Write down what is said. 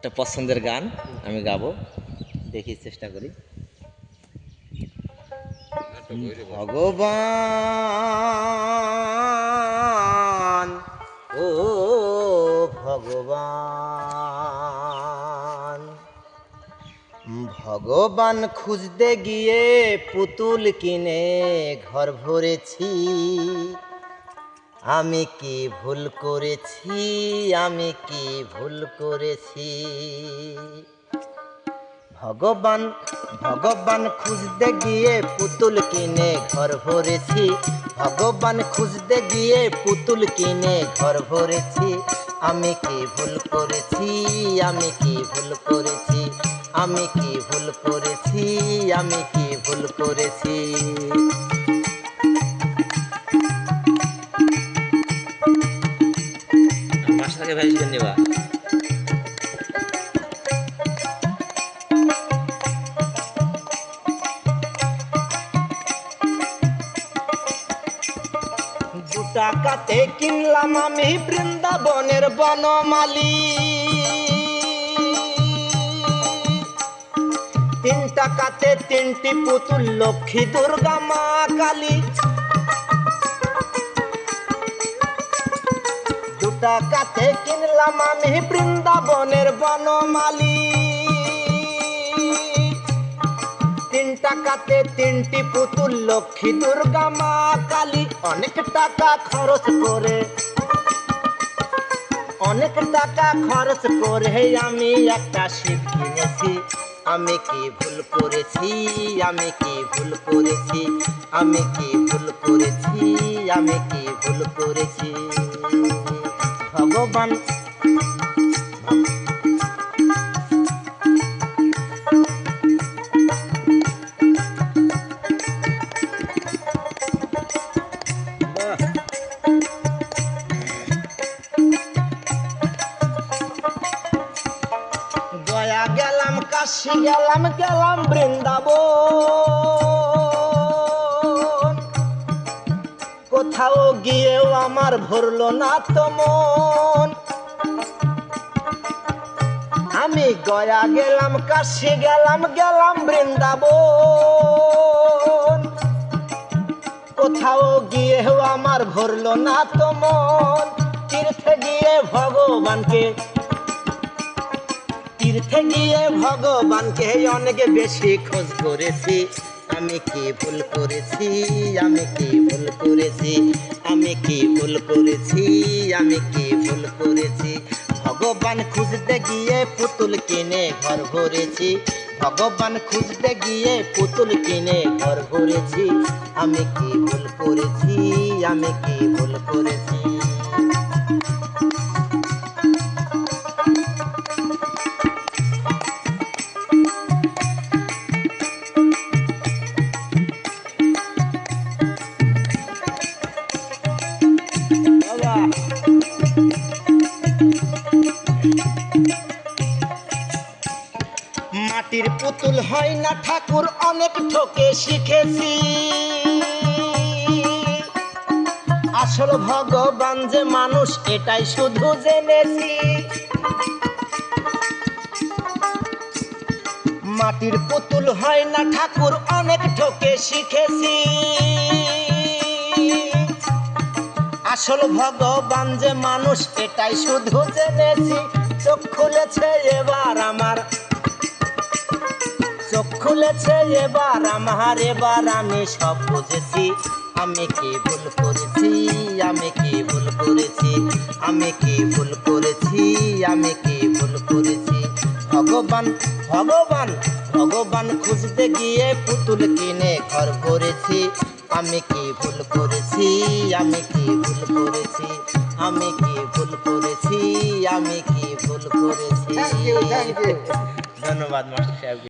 একটা পছন্দের গান আমি গাবো, দেখি চেষ্টা করি। ভগবান, ও ভগবান, ভগবান খুঁজতে গিয়ে পুতুল কিনে ঘর ভরেছি। আমি কি ভুল করেছি, আমি কি ভুল করেছি? ভগবান ভগবান খুঁজতে গিয়ে পুতুল কিনে ঘর ভরেছি। ভগবান খুঁজতে গিয়ে পুতুল কিনে ঘর ভরেছি। আমি কি ভুল করেছি, আমি কি ভুল করেছি? আমি কি ভুল করেছি, আমি কি ভুল করেছি? মাস্টারকে ভাই নিবা টাকাতে কিনলাম আমি বৃন্দাবনের বনমালী। 3 টাকাতে 3টি পুতুল, লক্ষ্মী, দুর্গা, মা কালী। 2 টাকাতে কিনলাম আমি বৃন্দাবনের বনমালী। 3 টাকাতে 3টি পুতুল, লক্ষ্মী, দুর্গা, মা কালী। অনেক টাকা খরচ করে, অনেক টাকা খরচ করে আমি একটা শিব কিনেছি। আমি কি ভুল করেছি, আমি কি ভুল করেছি? আমি কি ভুল করেছি, আমি কি ভুল করেছি? ভগবান গয়া গেলাম, কাশি গেলাম, গেলাম বৃন্দাবন। কোথাও গিয়েও আমার ভরলো না তো মন। আমি গয়া গেলাম, কাশি গেলাম, গেলাম বৃন্দাবন। কোথাও গিয়েও আমার ভরলো না তো মন। তীর্থে গিয়ে ভগবানকে, তীর্থে গিয়ে ভগবানকে অনেক বেশি খোঁজ করেছি। আমি কি ভুল করেছি, আমি কি ভুল করেছি? আমি কি ভুল করেছি, আমি কি ভুল করেছি? ভগবান খুঁজতে গিয়ে পুতুল কিনে ঘর ভরেছি। ভগবান খুঁজতে গিয়ে পুতুল কিনে ঘর ভরেছি। আমি কি ভুল করেছি, আমি কি ভুল করেছি? মাটির পুতুল হয় না ঠাকুর, অনেক ঠকে শিখেছি। আসল ভগবান যে মানুষ, এটাই শুধু জেনেছি। মাটির পুতুল হয় না ঠাকুর, অনেক ঠকে শিখেছি। আসল ভগবান যে মানুষ, এটাই শুধু জেনেছি। চোখ খুলেছে এবার আমার, চোখ খুলেছে এবার আমার, এবার আমি সব বুঝেছি। আমি কি ভুল করেছি, আমি কি ভুল করেছি? আমি কি ভুল করেছি, আমি কি ভুল করেছি? ভগবান ভগবান ভগবান খুঁজতে গিয়ে পুতুল কিনে ঘর ভরেছি। আমি কি ভুল করেছি, আমি কি ভুল করেছি? আমি কি ভুল করেছি, আমি কি ভুল করেছি? ধন্যবাদ মাস্টার সাহেব।